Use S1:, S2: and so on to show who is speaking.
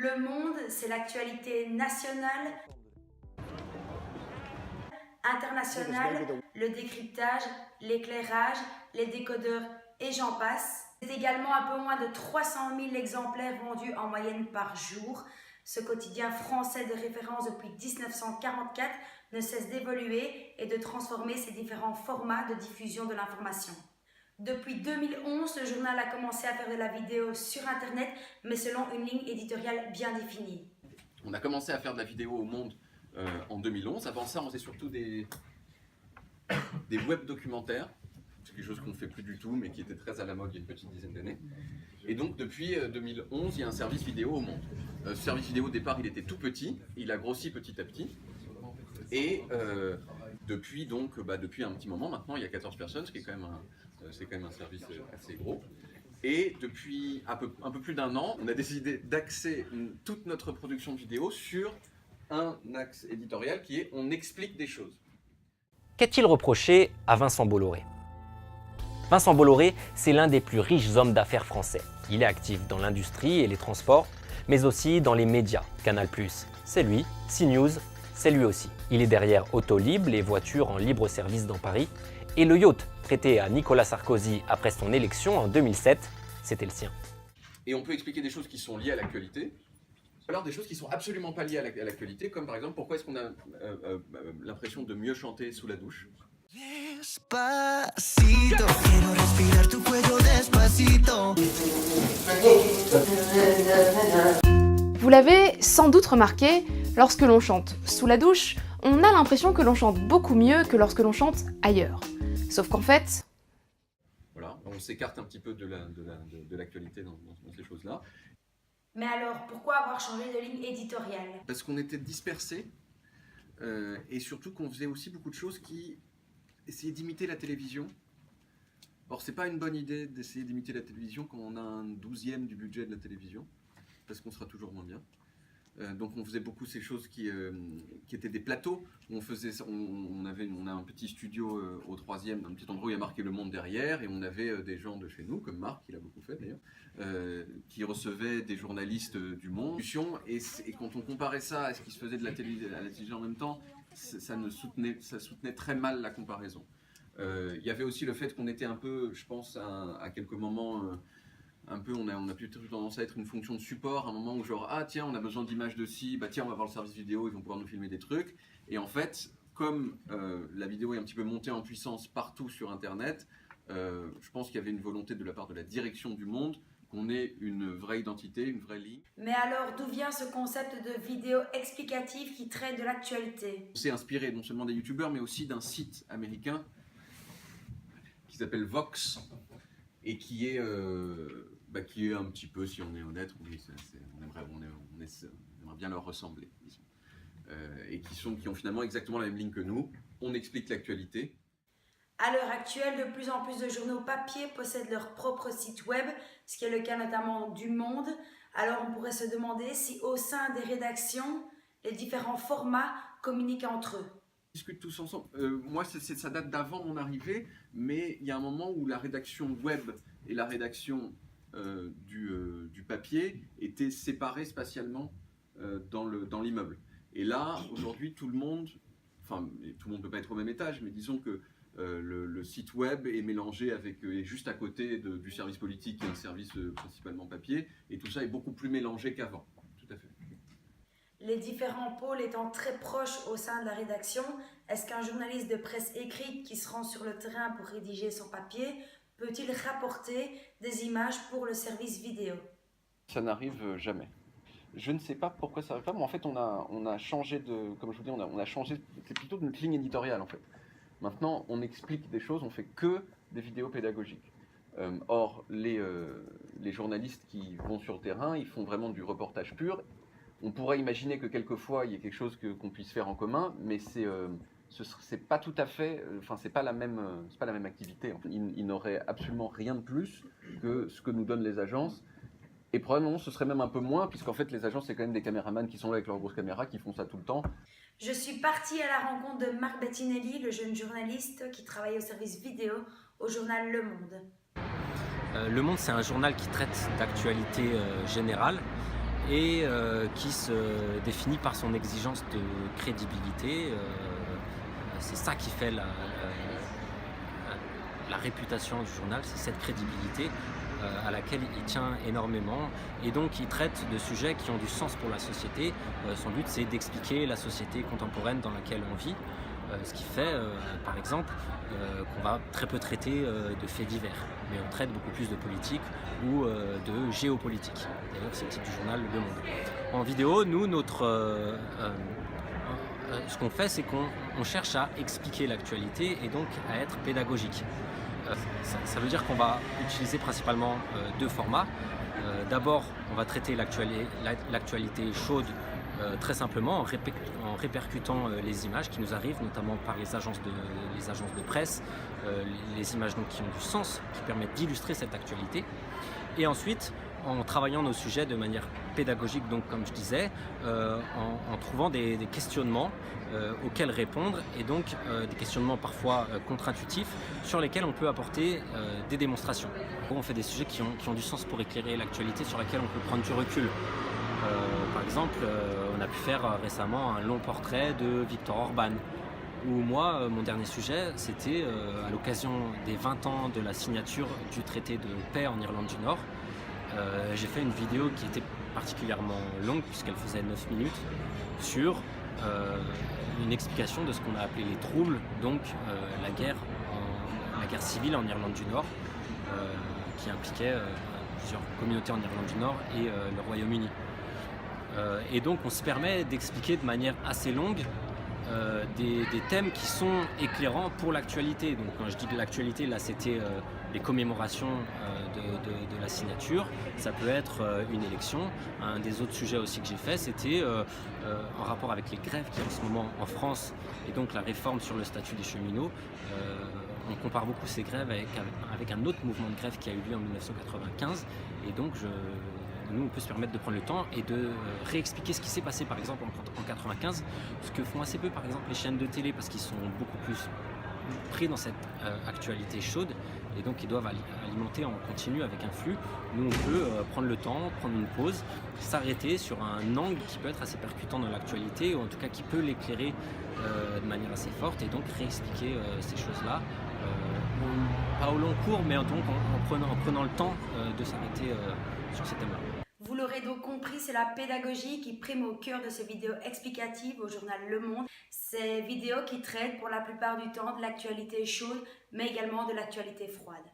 S1: Le Monde, c'est l'actualité nationale, internationale, le décryptage, l'éclairage, les décodeurs et j'en passe. C'est également un peu moins de 300 000 exemplaires vendus en moyenne par jour. Ce quotidien français de référence depuis 1944 ne cesse d'évoluer et de transformer ses différents formats de diffusion de l'information. Depuis 2011, le journal a commencé à faire de la vidéo sur Internet, mais selon une ligne éditoriale bien définie.
S2: On a commencé à faire de la vidéo au Monde en 2011. Avant ça, on faisait surtout des web documentaires. C'est quelque chose qu'on ne fait plus du tout, mais qui était très à la mode il y a une petite dizaine d'années. Et donc, depuis 2011, il y a un service vidéo au Monde. Ce service vidéo, au départ, il était tout petit. Il a grossi petit à petit. Et depuis un petit moment, maintenant, il y a 14 personnes, ce qui est quand même un service assez gros. Et depuis un peu plus d'un an, on a décidé d'axer toute notre production de vidéos sur un axe éditorial qui est « on explique des choses ».
S3: Qu'est-il reproché à Vincent Bolloré? Vincent Bolloré, c'est l'un des plus riches hommes d'affaires français. Il est actif dans l'industrie et les transports, mais aussi dans les médias. Canal+, c'est lui, CNews, c'est lui aussi. Il est derrière Autolib, les voitures en libre service dans Paris, et le yacht prêté à Nicolas Sarkozy après son élection en 2007, c'était le sien.
S2: Et on peut expliquer des choses qui sont liées à l'actualité, alors des choses qui ne sont absolument pas liées à l'actualité, comme par exemple pourquoi est-ce qu'on a l'impression de mieux chanter sous la douche. Despacito, quiero respirar tu cuello despacito.
S4: Vous l'avez sans doute remarqué, lorsque l'on chante sous la douche, on a l'impression que l'on chante beaucoup mieux que lorsque l'on chante ailleurs. Sauf qu'en fait...
S2: Voilà, on s'écarte un petit peu de l'actualité dans ces choses-là.
S1: Mais alors, pourquoi avoir changé de ligne éditoriale?
S2: Parce qu'on était dispersés, et surtout qu'on faisait aussi beaucoup de choses qui essayaient d'imiter la télévision. Or, c'est pas une bonne idée d'essayer d'imiter la télévision quand on a un 12e du budget de la télévision, parce qu'on sera toujours moins bien. Donc on faisait beaucoup ces choses qui étaient des plateaux. On a un petit studio au 3e, un petit endroit où il y a marqué Le Monde derrière, et on avait des gens de chez nous, comme Marc, il a beaucoup fait d'ailleurs, qui recevaient des journalistes du Monde. Et quand on comparait ça à ce qui se faisait à la télévision en même temps, ça soutenait très mal la comparaison. Il y avait aussi le fait qu'on était un peu, je pense, à quelques moments... on a plutôt tendance à être une fonction de support, à un moment où genre, ah tiens, on a besoin d'images de ci, bah tiens, on va voir le service vidéo, ils vont pouvoir nous filmer des trucs. Et en fait, comme la vidéo est un petit peu montée en puissance partout sur Internet, je pense qu'il y avait une volonté de la part de la direction du Monde qu'on ait une vraie identité, une vraie ligne.
S1: Mais alors, d'où vient ce concept de vidéo explicative qui traite de l'actualité?
S2: On s'est inspiré non seulement des youtubeurs, mais aussi d'un site américain qui s'appelle Vox, et qui est un petit peu, si on est honnête, on aimerait bien leur ressembler, disons. Et qui ont finalement exactement la même ligne que nous. On explique l'actualité.
S1: À l'heure actuelle, de plus en plus de journaux papier possèdent leur propre site web, ce qui est le cas notamment du Monde. Alors on pourrait se demander si au sein des rédactions, les différents formats communiquent entre eux.
S2: On discute tous ensemble. Moi, ça date d'avant mon arrivée, mais il y a un moment où la rédaction web et la rédaction du papier étaient séparées spatialement dans l'immeuble. Et là, aujourd'hui, tout le monde ne peut pas être au même étage, mais disons que le site web est mélangé est juste à côté du service politique, qui est un service principalement papier, et tout ça est beaucoup plus mélangé qu'avant. Tout à fait.
S1: Les différents pôles étant très proches au sein de la rédaction, est-ce qu'un journaliste de presse écrite qui se rend sur le terrain pour rédiger son papier peut-il rapporter des images pour le service vidéo?
S2: Ça n'arrive jamais. Je ne sais pas pourquoi ça n'arrive pas, mais en fait on a changé comme je vous dis, on a changé, c'est plutôt notre ligne éditoriale en fait. Maintenant on explique des choses, on fait que des vidéos pédagogiques. Or les journalistes qui vont sur le terrain, ils font vraiment du reportage pur. On pourrait imaginer que quelquefois il y ait quelque chose qu'on puisse faire en commun, mais c'est pas tout à fait, c'est pas la même activité. Il n'aurait absolument rien de plus que ce que nous donnent les agences. Et probablement ce serait même un peu moins, puisqu'en fait les agences c'est quand même des caméramans qui sont là avec leurs grosses caméras, qui font ça tout le temps.
S1: Je suis partie à la rencontre de Marc Bettinelli, le jeune journaliste qui travaille au service vidéo au journal Le Monde.
S3: Le Monde, c'est un journal qui traite d'actualité générale. et qui se définit par son exigence de crédibilité. C'est ça qui fait la réputation du journal, c'est cette crédibilité à laquelle il tient énormément, et donc il traite de sujets qui ont du sens pour la société. Son but, c'est d'expliquer la société contemporaine dans laquelle on vit, ce qui fait par exemple qu'on va très peu traiter de faits divers, mais on traite beaucoup plus de politique ou de géopolitique. D'ailleurs, c'est le titre du journal Le Monde. En vidéo, nous, ce qu'on fait, c'est qu'on cherche à expliquer l'actualité et donc à être pédagogique. Ça veut dire qu'on va utiliser principalement deux formats. D'abord, on va traiter l'actualité chaude très simplement en répercutant les images qui nous arrivent, notamment par les agences de presse, les images donc, qui ont du sens, qui permettent d'illustrer cette actualité. Et ensuite, en travaillant nos sujets de manière pédagogique, donc comme je disais, en trouvant des questionnements auxquels répondre, et donc des questionnements parfois contre-intuitifs sur lesquels on peut apporter des démonstrations. On fait des sujets qui ont du sens pour éclairer l'actualité, sur laquelle on peut prendre du recul. Par exemple, on a pu faire récemment un long portrait de Viktor Orban, où moi, mon dernier sujet, c'était à l'occasion des 20 ans de la signature du traité de paix en Irlande du Nord. J'ai fait une vidéo qui était particulièrement longue, puisqu'elle faisait 9 minutes, sur une explication de ce qu'on a appelé les troubles, donc la guerre civile en Irlande du Nord, qui impliquait plusieurs communautés en Irlande du Nord et le Royaume-Uni. Et donc on se permet d'expliquer de manière assez longue des thèmes qui sont éclairants pour l'actualité. Donc quand je dis de l'actualité, là c'était les commémorations de la signature, ça peut être une élection. Un des autres sujets aussi que j'ai fait, c'était en rapport avec les grèves qui en ce moment en France, et donc la réforme sur le statut des cheminots. On compare beaucoup ces grèves avec un autre mouvement de grève qui a eu lieu en 1995, et donc nous on peut se permettre de prendre le temps et de réexpliquer ce qui s'est passé par exemple en 95, ce que font assez peu par exemple les chaînes de télé, parce qu'ils sont beaucoup plus pris dans cette actualité chaude, et donc ils doivent alimenter en continu avec un flux. Nous on peut prendre le temps, prendre une pause, s'arrêter sur un angle qui peut être assez percutant dans l'actualité, ou en tout cas qui peut l'éclairer de manière assez forte, et donc réexpliquer ces choses-là. Pas au long cours, mais donc en prenant le temps de s'arrêter sur ces thèmes-là.
S1: Vous l'aurez donc compris, c'est la pédagogie qui prime au cœur de ces vidéos explicatives au journal Le Monde. Ces vidéos qui traitent pour la plupart du temps de l'actualité chaude, mais également de l'actualité froide.